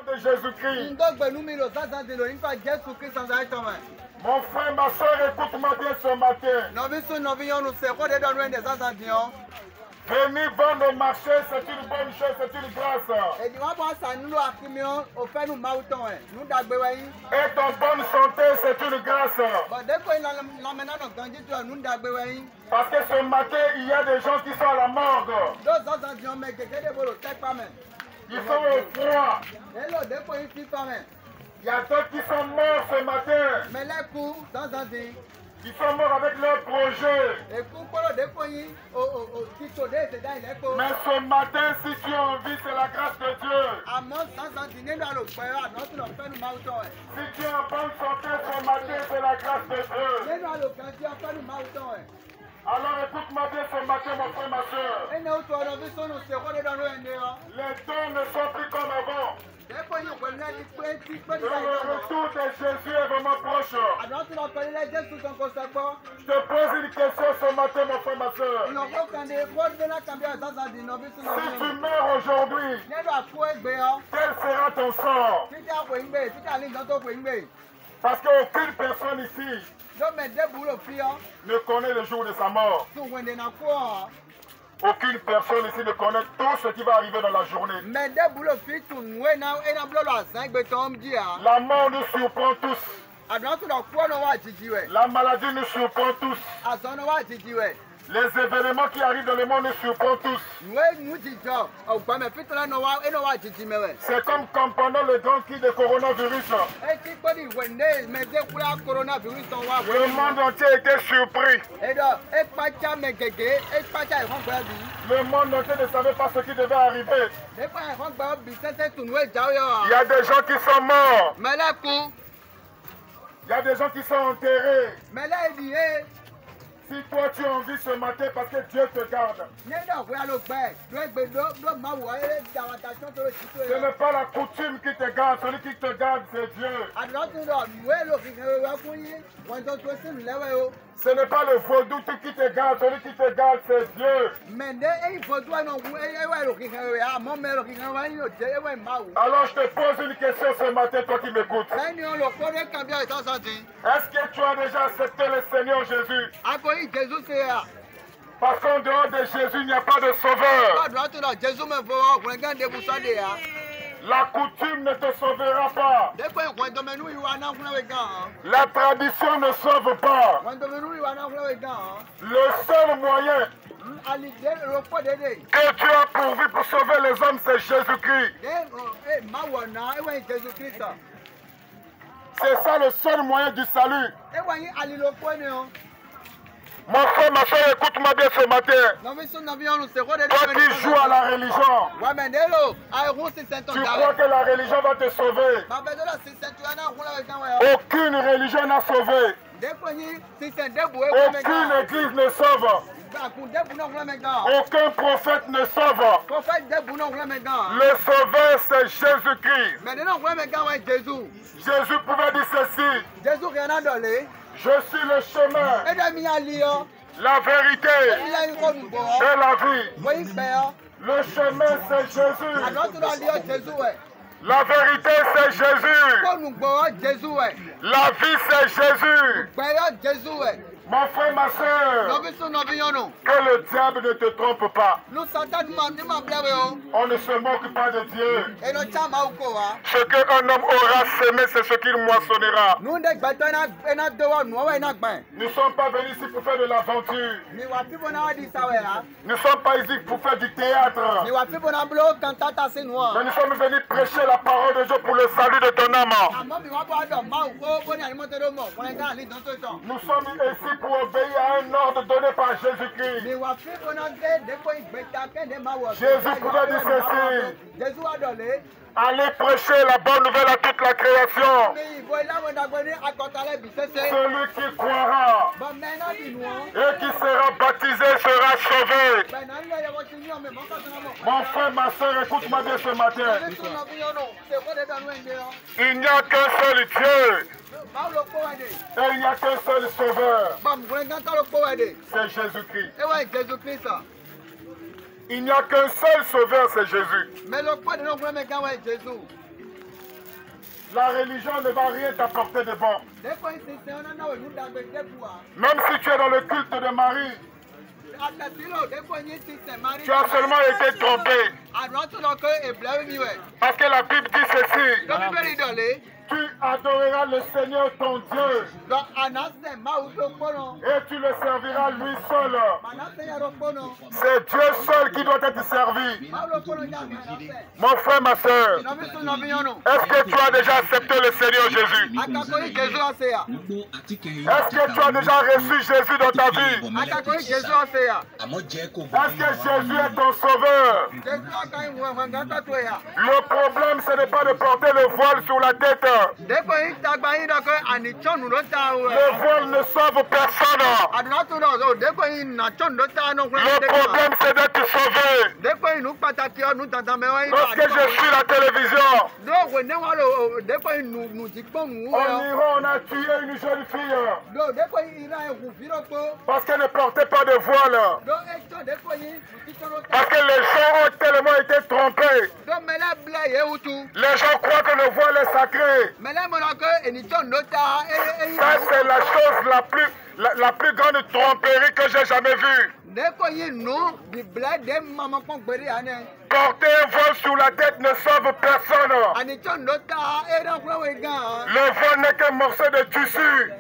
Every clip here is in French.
de Jésus-Christ. Mon frère, ma soeur, écoute-moi bien ce matin. Venir vendre au marché, c'est une bonne chose, c'est une grâce. Être en bonne santé, c'est une grâce. Parce que ce matin, il y a des gens qui sont à la morgue. Ils sont au froid. Il y a d'autres qui sont morts ce matin. Ils sont morts avec leur projet. Mais ce matin, si tu as envie, c'est la grâce de Dieu. Si tu es en bonne santé ce matin, c'est la grâce de Dieu. Alors écoute-moi bien ce matin, mon frère, ma soeur. Les temps ne sont plus comme avant. Le retour de Jésus est vraiment proche. Je te pose une question ce matin, mon frère, ma soeur. Si tu meurs aujourd'hui, quel sera ton sort? Parce qu'aucune personne ici ne connaît le jour de sa mort. Aucune personne ici ne connaît tout ce qui va arriver dans la journée. La mort nous surprend tous. La maladie nous surprend tous. Les événements qui arrivent dans le monde nous surprennent tous. C'est comme pendant le grand cri de coronavirus. Le monde entier était surpris. Le monde entier ne savait pas ce qui devait arriver. Il y a des gens qui sont morts. Il y a des gens qui sont enterrés. Si toi tu as envie ce matin parce que Dieu te garde. Ce n'est pas la coutume qui te garde, celui qui te garde c'est Dieu. Ce n'est pas le vaudou qui te garde, celui qui te garde c'est Dieu. Alors je te pose une question ce matin, toi qui m'écoutes. Est-ce que tu as déjà accepté le Seigneur Jésus? Parce qu'en dehors de Jésus, il n'y a pas de sauveur. La coutume ne te sauvera pas. La tradition ne sauve pas. Le seul moyen que Dieu a pourvu pour sauver les hommes, c'est Jésus-Christ. C'est ça le seul moyen du salut. Mon frère, ma soeur, écoute-moi bien ce matin. Toi qui joues à la religion, tu crois que la religion va te sauver. Aucune religion n'a sauvé. Aucune église ne sauve. Aucun prophète ne sauve. Le sauveur, c'est Jésus-Christ. Jésus pouvait dire ceci. Je suis le chemin, la vérité et la vie. Le chemin, c'est Jésus. La vérité, c'est Jésus. La vie, c'est Jésus. Mon frère, ma soeur, que le diable ne te trompe pas. On ne se moque pas de Dieu. Ce qu'un homme aura semé, c'est ce qu'il moissonnera. Nous ne sommes pas venus ici pour faire de l'aventure. Nous ne sommes pas ici pour faire du théâtre. Mais nous sommes venus prêcher la parole de Dieu pour le salut de ton âme. Nous sommes ici pour obéir à un ordre donné par Jésus-Christ. Jésus pouvait dire ceci. Allez prêcher la bonne nouvelle à toute la création. Celui qui croira et qui sera baptisé sera sauvé. Mon frère, ma soeur, écoute-moi bien ce matin. Il n'y a qu'un seul Dieu. Et il n'y a qu'un seul sauveur. C'est Jésus-Christ. Il n'y a qu'un seul sauveur, c'est Jésus. La religion ne va rien t'apporter de bon. Même si tu es dans le culte de Marie, tu as seulement été trompé. Parce que la Bible dit ceci. Tu adoreras le Seigneur ton Dieu. Et tu le serviras lui seul. C'est Dieu seul qui doit être servi. Mon frère, ma soeur, est-ce que tu as déjà accepté le Seigneur Jésus? Est-ce que tu as déjà reçu Jésus dans ta vie? Est-ce que Jésus est ton sauveur? Le problème, ce n'est pas de porter le voile sur la tête. Le voile ne sauve personne. Le problème, c'est d'être sauvé. Lorsque je suis la télévision, on a tué une jeune fille parce qu'elle ne portait pas de voile. Parce que les gens ont tellement été trompés. Les gens croient que le voile est sacré. Ça, c'est la chose la plus grande tromperie que j'ai jamais vue. Porter un voile sur la tête ne sauve personne. Le voile n'est qu'un morceau de tissu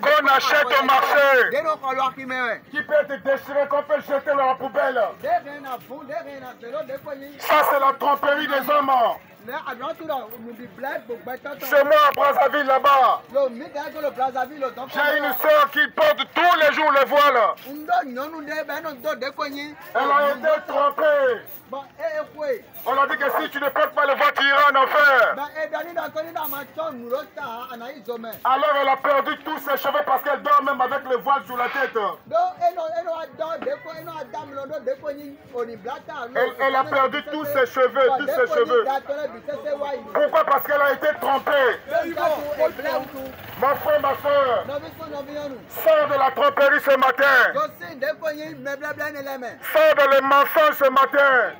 qu'on achète au marché, qui peut être déchiré, qu'on peut jeter dans la poubelle. Ça, c'est la tromperie des hommes. Chez moi à Brazzaville là-bas, j'ai une soeur qui porte tous les jours le voile. Elle a été trompée. On a dit que si tu ne portes pas le voile, tu iras en enfer. Alors elle a perdu tous ses cheveux parce qu'elle dort même avec le voile sur la tête. Elle a perdu tous ses cheveux, Pourquoi? Parce qu'elle a été trompée. Mon frère, ma soeur, sors de la tromperie ce matin. Sors de les mensonges ce matin.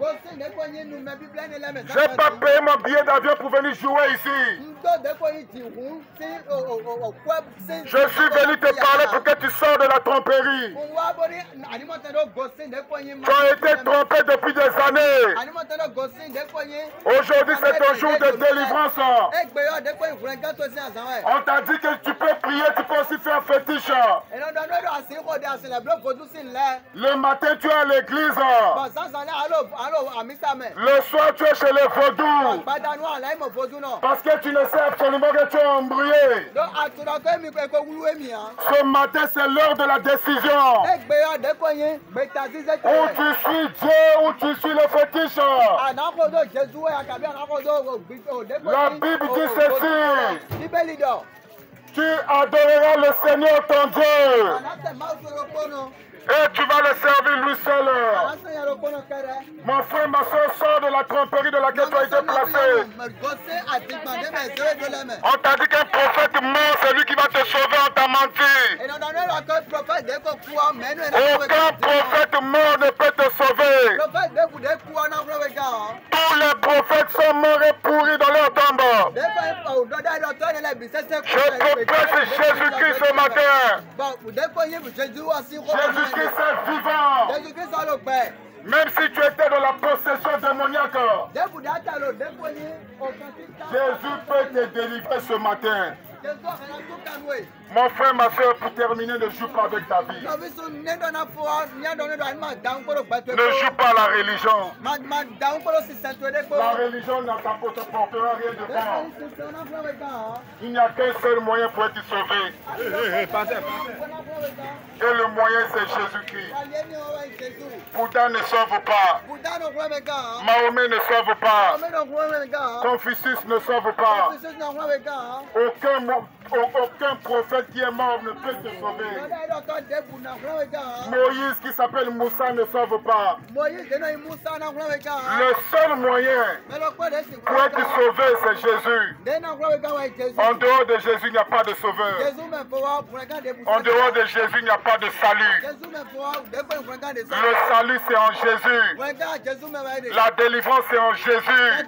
Je n'ai pas payé mon billet d'avion pour venir jouer ici. Je suis venu te parler pour que tu sors de la tromperie. Tu as été trompé depuis des années. Aujourd'hui, c'est ton jour de délivrance. On t'a dit que tu peux prier, tu peux aussi faire fétiche. Le matin, tu es à l'église. Le soir, tu es chez les vaudous. Parce que tu ne sais absolument que tu es embrouillé. Ce matin, c'est l'heure de la décision. Où tu suis Dieu, où tu suis le fétiche. La Bible dit ceci. Tu adoreras le Seigneur ton Dieu. Et tu vas le servir lui seul. Mon frère, ma soeur, sors de la tromperie de laquelle tu as été placé. On t'a dit qu'un prophète mort, c'est lui qui va te sauver, on t'a menti. Aucun prophète mort ne peut te sauver. Tous les prophètes sont morts et pourris dans leur tombe. Je propose Jésus-Christ ce matin. Jésus-Christ est vivant. Même si tu étais dans la possession démoniaque, Jésus peut te délivrer ce matin. Mon frère, ma soeur, pour terminer, ne joue pas avec ta vie. Ne joue pas à la religion. La religion n'apportera rien de bon. Il n'y a qu'un seul moyen pour être sauvé. Et le moyen, c'est Jésus-Christ. Bouddha ne sauve pas. Mahomet ne sauve pas. Confucius ne sauve pas. aucun prophète qui est mort ne peut te sauver. Moïse qui s'appelle Moussa ne sauve pas. Le seul moyen pour être sauvé, c'est Jésus. En dehors de Jésus, il n'y a pas de sauveur. En dehors de Jésus, il n'y a pas de salut. Le salut, c'est en Jésus. La délivrance, c'est en Jésus.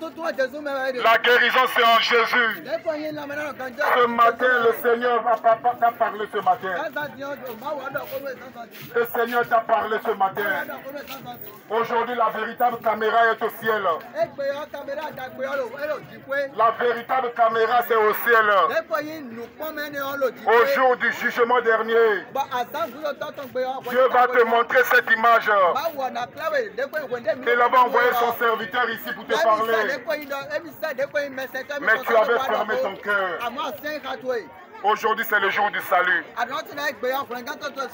La guérison, c'est en Jésus. Ce matin, le Seigneur t'a parlé ce matin. Le Seigneur t'a parlé ce matin. Aujourd'hui, la véritable caméra est au ciel. La véritable caméra, c'est au ciel. Au jour du jugement dernier, Dieu va te montrer cette image. Il avait envoyé son serviteur ici pour te parler. Mais tu avais fermé ton cœur. Aujourd'hui, c'est le jour du salut.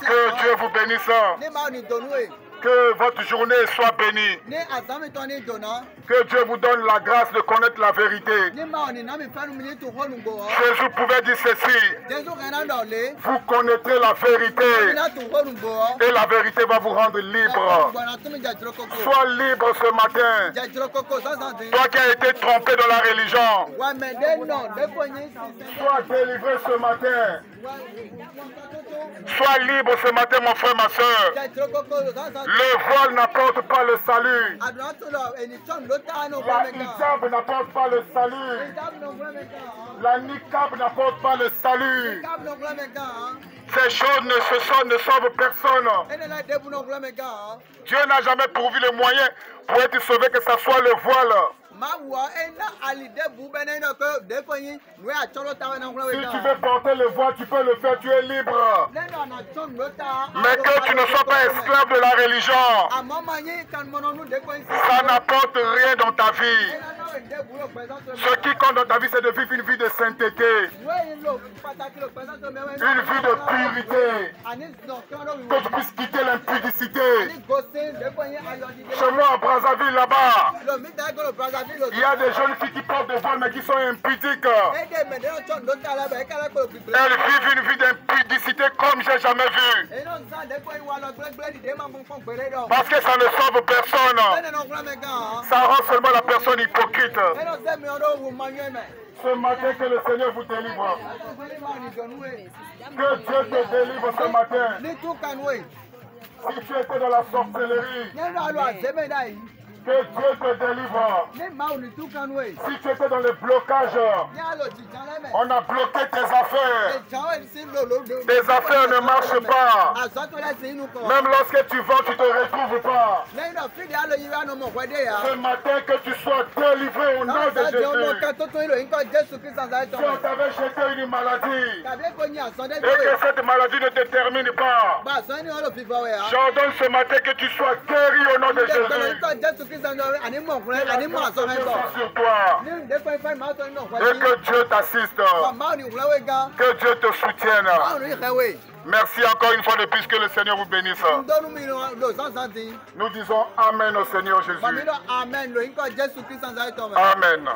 Que Dieu vous bénisse. Que votre journée soit bénie. Que Dieu vous donne la grâce de connaître la vérité. Jésus pouvait dire ceci. Vous connaîtrez la vérité. Et la vérité va vous rendre libre. Sois libre ce matin. Toi qui as été trompé dans la religion. Sois délivré ce matin. Sois libre ce matin, mon frère, ma soeur. Le voile n'apporte pas le salut. La hijab n'apporte pas le salut. La niqab n'apporte pas le salut. Ces choses ne sauvent personne. Dieu n'a jamais pourvu les moyens pour être sauvé, que ce soit le voile. Si tu veux porter le voile, tu peux le faire, tu es libre. Mais que tu ne sois pas esclave de la religion. Ça n'apporte rien dans ta vie. Ce qui compte dans ta vie, c'est de vivre une vie de sainteté. Une vie de purité. Que tu puisses quitter l'impudicité. Chez moi à Brazzaville, là-bas, il y a des jeunes filles qui portent des voiles mais qui sont impudiques. Elles vivent une vie d'impudicité comme j'ai jamais vu. Parce que ça ne sauve personne. Ça rend seulement la personne hypocrite. Ce matin, que le Seigneur vous délivre. Que Dieu te délivre ce matin. Si tu étais dans la sorcellerie, que Dieu te délivre. Si tu étais dans le blocage, on a bloqué tes affaires. Tes affaires ne marchent pas. Même lorsque tu vends, tu ne te retrouves pas. Ce matin, que tu sois délivré au nom de Jésus. Si on t'avait jeté une maladie et que cette maladie ne te termine pas, j'ordonne ce matin que tu sois guéri au nom de Jésus. Sur toi. Et que Dieu t'assiste. Que Dieu te soutienne. Merci encore une fois de plus, que le Seigneur vous bénisse. Nous disons Amen au Seigneur Jésus. Amen.